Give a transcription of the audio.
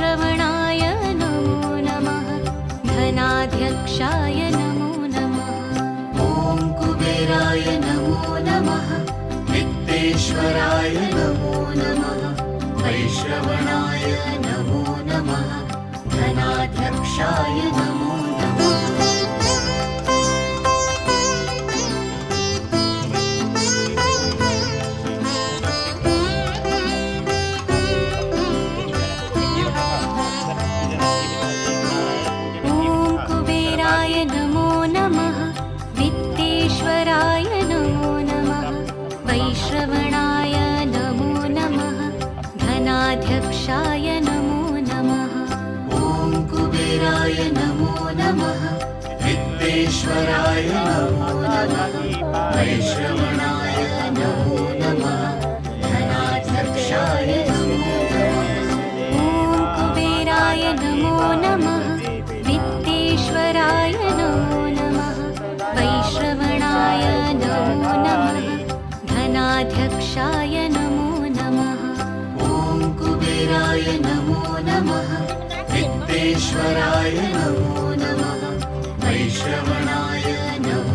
वैश्रवणाय नमो नमः धनाध्यक्षाय नमो नमः ॐ कुबेराय नमो नमः वित्तेश्वराय नमो नमः वैश्रवणाय नमो नमः धनाध्यक्षाय नमो नमः वैश्रवणाय नमो नमः धनाध्यक्षाय नमो नमः ॐ कुबेराय नमो नमः वित्तेश्वराय नमो नमः वैश्रवणाय नमो नमः धनाध्यक्षाय नमो नमः ॐ कुबेराय नमो नमः वित्तेश्वराय नमो नमः वैश्रवणाय नमो नमः धनाध्यक्षाय नमो नमः ॐ कुबेराय नमो नमः वित्तेश्वराय नमो नमः वैश्रवणाय नमो